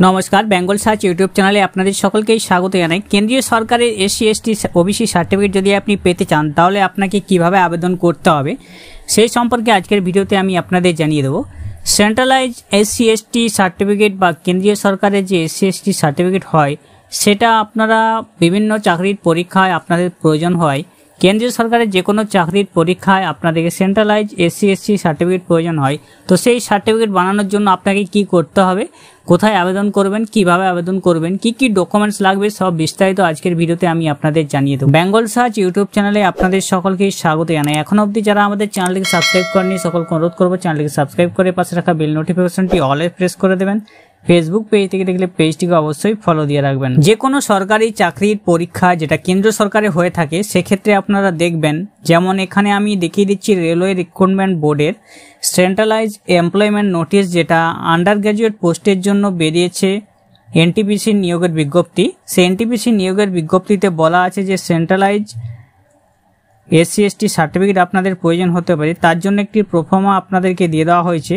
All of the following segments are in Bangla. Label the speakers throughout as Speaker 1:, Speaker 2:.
Speaker 1: नमस्कार बेंगल सार्च यूट्यूब चैनले आपनादेर सकलकेई स्वागत जानाई। केंद्रीय सरकारेर एससी एसटी ओबीसी सार्टिफिकेट यदि आपनि पेते चान ताहले आपनाके किभाबे आवेदन करते होबे सेई सम्पर्के आजकेर भिडियोते आमि आपनादेर जानिये देब। सेंट्रालाइज एससी एसटी सार्टिफिकेट बा केंद्रीय सरकारेर जे एससी एसटी सार्टिफिकेट हय सेटा आपनारा विभिन्न चाकरिर परीक्षाय आपनादेर प्रयोजन हय। केंद्रीय सरकारेर जे कोनो चाकरिर परीक्षाय आपनादेरके सेंट्रालाइज एससी एसटी सार्टिफिकेट प्रयोजन हय। तो सेई सार्टिफिकेट बानानोर जोन्नो आपनाके कि करते होबे, कोथाय आवेदन करबेन, किभाबे आवेदन करबेन, की डकुमेंट्स लागबे सब विस्तारित आजकेर भिडियोते आमि आपनादेर जानिये देब। बेंगल सार्च यूट्यूब चैनेले आपनादेर सकलकेई स्वागत जानाई। एखोनो अब्दि जारा आमादेर चैनेलटिके सबस्क्राइब करेननि सकलके अनुरोध करब चैनेलटिके सबस्क्राइब करे पाशे राखा बेल नोटिफिकेशनटी अले प्रेस करे देবেন। फेसबुक पेज থেকে দেখলে পেজটিকে অবশ্যই ফলো দিয়ে রাখবেন। যে কোনো সরকারি চাকরির পরীক্ষা যেটা কেন্দ্র সরকারে হয়ে থাকে সেক্ষেত্রে আপনারা দেখবেন, যেমন এখানে আমি দেখিয়ে দিচ্ছি রেলওয়ে রিক্রুটমেন্ট বোর্ডের সেন্ট্রালাইজ এমপ্লয়মেন্ট নোটিশ যেটা আন্ডার গ্র্যাজুয়েট পোস্টের জন্য বেরিয়েছে এনটিপিসি নিয়োগের বিজ্ঞপ্তি। সেই এনটিপিসি নিয়োগের বিজ্ঞপ্তিতে বলা আছে যে সেন্ট্রালাইজ এসসি এসটি সার্টিফিকেট আপনাদের প্রয়োজন হতে পারে। তার জন্য একটি প্রোফর্মা আপনাদেরকে দিয়ে দেওয়া হয়েছে,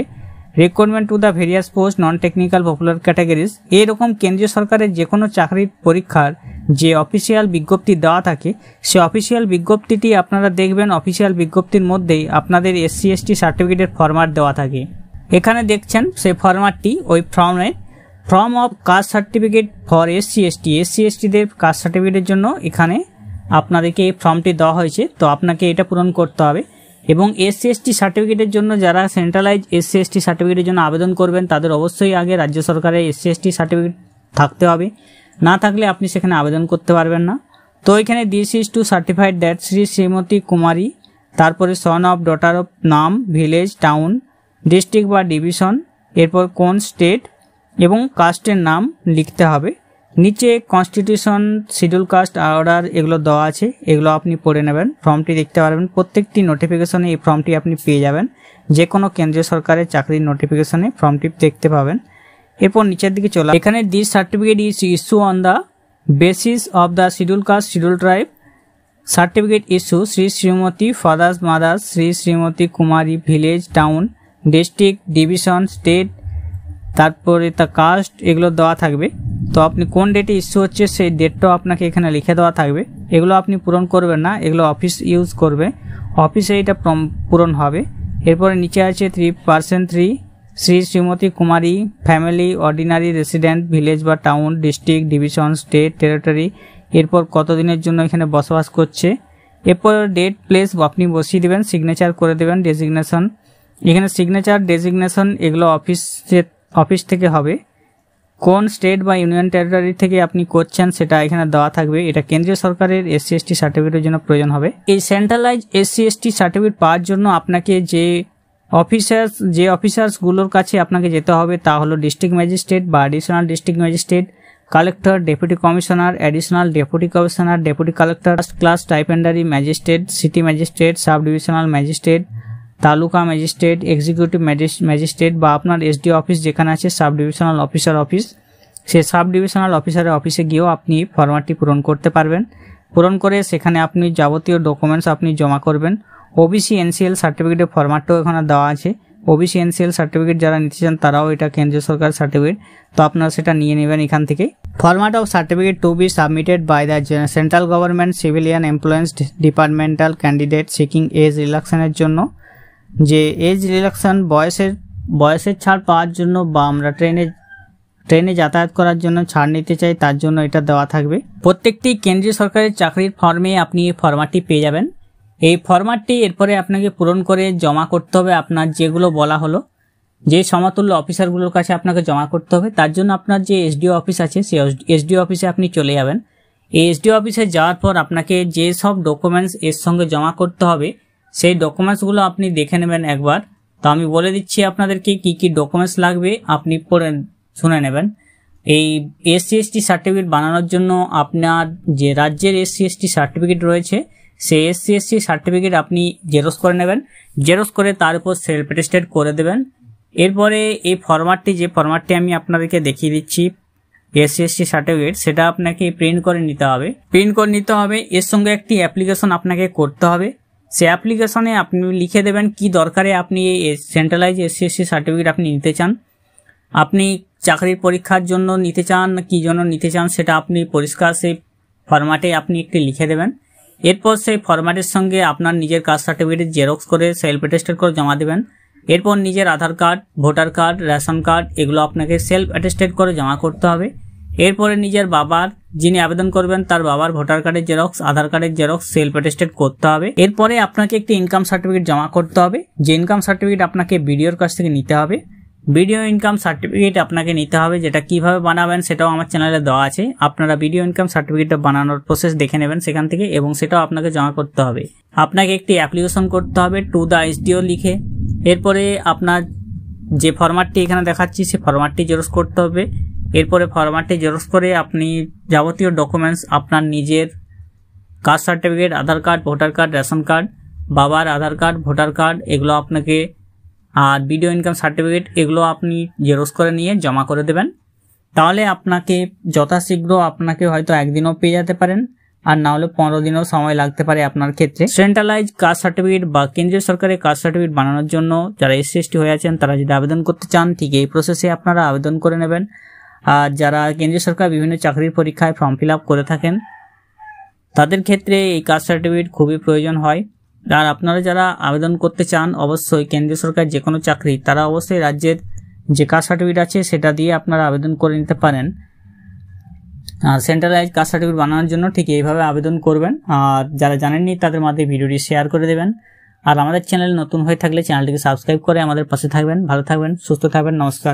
Speaker 1: recruitment to the various post non technical popular categories. এরকম কেন্দ্রীয় সরকারের যে কোনো চাকরির পরীক্ষার যে অফিসিয়াল বিজ্ঞপ্তি দেওয়া থাকে সেই অফিসিয়াল বিজ্ঞপ্তিটি আপনারা দেখবেন। অফিসিয়াল বিজ্ঞপ্তির মধ্যেই আপনাদের এসসি এসটি সার্টিফিকেটের ফরম্যাট দেওয়া থাকে। এখানে দেখছেন সেই ফরম্যাটটি, ওই form of caste certificate for SC এসটিদের কাস্ট সার্টিফিকেটের জন্য এখানে আপনাদেরকে এই ফর্মটি দেওয়া হয়েছে। তো আপনাকে এটা পূরণ করতে হবে। এবং এসসি এসটি সার্টিফিকেটের জন্য যারা সেন্ট্রালাইজ এসসি এসটি সার্টিফিকেটের জন্য আবেদন করবেন তাদের অবশ্যই আগে রাজ্য সরকারের এসসি এসটি সার্টিফিকেট থাকতে হবে, না থাকলে আপনি সেখানে আবেদন করতে পারবেন না। তো এখানে this is to certified that Shrimati Kumari, তারপরে সন অফ ডটার অফ নাম, ভিলেজ, টাউন, ডিস্ট্রিক্ট বা ডিভিশন, এরপর কোন স্টেট এবং কাস্টের নাম লিখতে হবে। নিচে কনস্টিটিউশন, শিডিউল কাস্ট, অর্ডার এগুলো দেওয়া আছে, এগুলো আপনি পড়ে নেবেন। ফর্মটি দেখতে পারবেন, প্রত্যেকটি নোটিফিকেশনে এই ফর্মটি আপনি পেয়ে যাবেন। যে কোনো কেন্দ্রীয় সরকারের চাকরির নোটিফিকেশনে ফর্মটি দেখতে পাবেন। এরপর নিচের দিকে চলে, এখানে this certificate is issue on the basis of the schedule caste schedule tribe certificate issue Shrimati fathers mothers Shrimati Kumari, village, town, district, division, state, তারপরে তা কাস্ট এগুলো দেওয়া থাকবে। তো আপনি কোন ডেটে ইস্যু হচ্ছে সেই ডেটটাও আপনাকে এখানে লিখে দেওয়া থাকবে। এগুলো আপনি পূরণ করবেন না, এগুলো অফিস ইউজ করবে, অফিসে এটা পূরণ হবে। এরপরে নিচে আছে 3% শ্রীমতী কুমারী, ফ্যামিলি, অর্ডিনারি রেসিডেন্ট, ভিলেজ বা town, district, division, state, territory, এরপর কতদিনের জন্য এখানে বসবাস করছে। এরপর ডেট, প্লেস আপনি বসিয়ে দেবেন, সিগনেচার করে দেবেন। ডেজিগনেশন, এখানে সিগনেচার, ডেজিগনেশন এগুলো অফিস থেকে হবে। কোন স্টেট বা ইউনিয়ন টেরিটরি থেকে আপনি করছেন সেটা এখানে দেওয়া থাকবে। এটা কেন্দ্রীয় সরকারের এসসি এসটি সার্টিফিকেটের জন্য প্রয়োজন হবে। এই সেন্ট্রালাইজ এসসি এসটি সার্টিফিকেট পাওয়ার জন্য আপনাকে যে অফিসার্সগুলোর কাছে আপনাকে যেতে হবে তা হলো ডিস্ট্রিক্ট ম্যাজিস্ট্রেট বা additional district magistrate, collector, deputy commissioner, additional deputy commissioner, deputy collector, class stipendiary magistrate, city magistrate, sub divisional magistrate, taluka magistrate, executive magistrate বা আপনার এসডি অফিস যেখানে আছে সাব ডিভিশনাল অফিসার অফিস, সেই সাব ডিভিশনাল অফিসারের অফিসে গিয়েও আপনি ফরম্যাটটি পূরণ করতে পারবেন। পূরণ করে সেখানে আপনি যাবতীয় ডকুমেন্টস আপনি জমা করবেন। ওবিসি এনসিএল সার্টিফিকেটের ফরম্যাটটাও এখানে দেওয়া আছে। ওবিসি এনসিএল সার্টিফিকেট যারা নিতে চান তারাও এটা কেন্দ্রীয় সরকার সার্টিফিকেট, তো আপনারা সেটা নিয়ে নেবেন এখান থেকে। Format of certificate to be submitted by the central government civilian employees departmental candidate seeking age রিল্যাক্সেশনের জন্য, যে এজ রিল্যাক্সেশন বয়সের ছাড় পাওয়ার জন্য বা আমরা ট্রেনে যাতায়াত করার জন্য ছাড় নিতে চাই তার জন্য এটা দেওয়া থাকবে। প্রত্যেকটি কেন্দ্রীয় সরকারের চাকরির ফর্মে আপনি এই ফরম্যাটটি পেয়ে যাবেন। এই ফরম্যাটটি এরপরে আপনাকে পূরণ করে জমা করতে হবে আপনার যেগুলো বলা হলো, যে সমতুল্য অফিসারগুলোর কাছে আপনাকে জমা করতে হবে। তার জন্য আপনার যে এসডিও অফিস আছে সেই এসডিও অফিসে আপনি চলে যাবেন। এই এসডিও অফিসে যাওয়ার পর আপনাকে যে সব ডকুমেন্টস এর সঙ্গে জমা করতে হবে সেই ডকুমেন্টসগুলো আপনি দেখে নেবেন একবার। তো আমি বলে দিচ্ছি আপনাদেরকে কি ডকুমেন্টস লাগবে, আপনি পড়ে শুনে নেবেন। এই এসসি এসটি সার্টিফিকেট বানানোর জন্য আপনার যে রাজ্যের এসসি এসটি সার্টিফিকেট রয়েছে সেই এসসি এসটি সার্টিফিকেট আপনি জেরক্স করে নেবেন। জেরক্স করে তার উপর সেলফ অ্যাটেস্টেড করে দেবেন। এরপরে এই যে ফরম্যাটটি আমি আপনাদেরকে দেখিয়ে দিচ্ছি এসসি এসটি সার্টিফিকেট, সেটা আপনাকে প্রিন্ট করে নিতে হবে। এর সঙ্গে একটি অ্যাপ্লিকেশন আপনাকে করতে হবে। সেই অ্যাপ্লিকেশনে আপনি লিখে দেবেন কি দরকারে আপনি এই সেন্ট্রালাইজ এসসি এসটি সার্টিফিকেট আপনি নিতে চান। আপনি চাকরির পরীক্ষার জন্য নিতে চান না কী জন্য নিতে চান সেটা আপনি পরিষ্কার সেই ফরম্যাটে আপনি একটি লিখে দেবেন। এরপর সেই ফরম্যাটের সঙ্গে আপনার নিজের কাস্ট সার্টিফিকেট জেরক্স করে সেলফ অ্যাটেস্টেড করে জমা দেবেন। এরপর নিজের Aadhaar card, voter card, ration card এগুলো আপনাকে সেলফ অ্যাটেস্টেড করে জমা করতে হবে। এরপরে নিজের বাবার, যিনি আবেদন করবেন তার বাবার ভোটার কার্ডের জেরক্স, আধার কার্ডের জেরক্স সেলফ অ্যাটেস্টেড করতে হবে। এরপরে আপনাকে একটি ইনকাম সার্টিফিকেট জমা করতে হবে, যে ইনকাম সার্টিফিকেট আপনাকে বিডিওর কাছ থেকে নিতে হবে। ভিডিও ইনকাম সার্টিফিকেট আপনাকে নিতে হবে, যেটা কিভাবে বানাবেন সেটাও আমার চ্যানেলে দেওয়া আছে। আপনারা ভিডিও ইনকাম সার্টিফিকেটটা বানানোর প্রসেস দেখে নেবেন সেখান থেকে, এবং সেটাও আপনাকে জমা করতে হবে। আপনাকে একটি অ্যাপ্লিকেশন করতে হবে টু দ্য এসডিও লিখে। এরপরে আপনার যে ফরম্যাটটি এখানে দেখাচ্ছি সেই ফরম্যাটটি জেরক্স করতে হবে। এরপরে ফরম্যাটটি জেরক্স করে আপনি যাবতীয় ডকুমেন্টস আপনার নিজের caste certificate, Aadhaar card, voter card, ration card, বাবার আধার কার্ড, ভোটার কার্ড এগুলো আপনাকে, আর ভিডিও ইনকাম সার্টিফিকেট এগুলো আপনি জেরক্স করে নিয়ে জমা করে দেবেন। তাহলে আপনাকে যথাশীঘ্র আপনাকে হয়তো একদিনও পেয়ে যেতে পারেন, আর না হলে 15 দিনও সময় লাগতে পারে আপনার ক্ষেত্রে। সেন্ট্রালাইজ কাস্ট সার্টিফিকেট বা কেন্দ্রীয় সরকারের কাস্ট সার্টিফিকেট বানানোর জন্য যারা SC/ST হয়ে আছেন তারা যদি আবেদন করতে চান, ঠিক এই প্রসেসে আপনারা আবেদন করে নেবেন। আর যারা কেন্দ্রীয় সরকার বিভিন্ন চাকরির পরীক্ষায় ফর্ম ফিল আপ করে থাকেন তাদের ক্ষেত্রে এই কাস্ট সার্টিফিকেট খুবই প্রয়োজন হয়। আর আপনারা যারা আবেদন করতে চান অবশ্যই কেন্দ্রীয় সরকার যে কোনো চাকরি, তারা অবশ্যই রাজ্যের যে কাস্ট সার্টিফিকেট আছে সেটা দিয়ে আপনারা আবেদন করে নিতে পারেন। আর সেন্ট্রালাইজ কাস্ট সার্টিফিকেট বানানোর জন্য ঠিক এইভাবে আবেদন করবেন। আর যারা জানেননি তাদের মধ্যে ভিডিওটি শেয়ার করে দেবেন। আর আমাদের চ্যানেল নতুন হয়ে থাকলে চ্যানেলটিকে সাবস্ক্রাইব করে আমাদের পাশে থাকবেন। ভালো থাকবেন, সুস্থ থাকবেন, নমস্কার।